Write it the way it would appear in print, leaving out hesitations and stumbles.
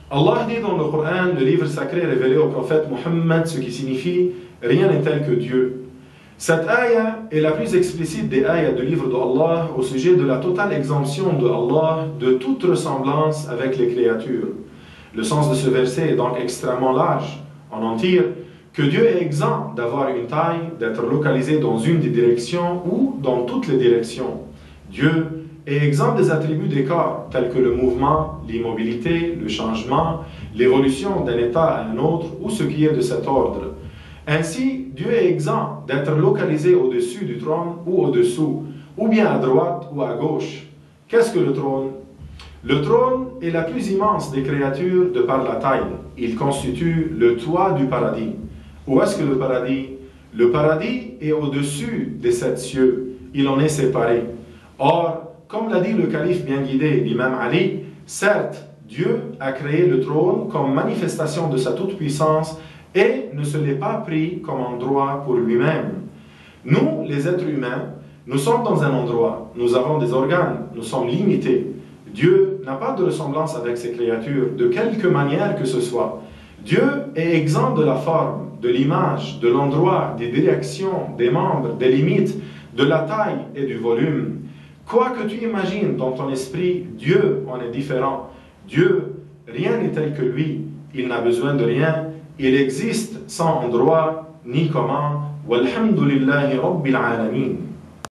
Allah dit dans le Coran, le livre sacré révélé au prophète Muhammad, ce qui signifie « Rien n'est tel que Dieu ». Cette ayah est la plus explicite des ayahs du livre d'Allah au sujet de la totale exemption de Allah de toute ressemblance avec les créatures. Le sens de ce verset est donc extrêmement large. On en tire que Dieu est exempt d'avoir une taille, d'être localisé dans une des directions ou dans toutes les directions. Dieu est exempt des attributs des corps, tels que le mouvement, l'immobilité, le changement, l'évolution d'un état à un autre ou ce qui est de cet ordre. Ainsi, Dieu est exempt d'être localisé au-dessus du trône ou au-dessous, ou bien à droite ou à gauche. Qu'est-ce que le trône? Le trône est la plus immense des créatures de par la taille. Il constitue le toit du paradis. Où est-ce que le paradis? Le paradis est au-dessus des 7 cieux. Il en est séparé. Or, comme l'a dit le calife bien guidé, l'imam Ali, certes, Dieu a créé le trône comme manifestation de sa toute-puissance et ne se l'est pas pris comme endroit pour lui-même. Nous, les êtres humains, nous sommes dans un endroit, nous avons des organes, nous sommes limités. Dieu n'a pas de ressemblance avec ses créatures, de quelque manière que ce soit. Dieu est exempt de la forme, de l'image, de l'endroit, des directions, des membres, des limites, de la taille et du volume. Quoi que tu imagines dans ton esprit, Dieu en est différent. Dieu, rien n'est tel que lui. Il n'a besoin de rien. Il existe sans endroit ni comment. Walhamdulillahi Rabbil Alamin.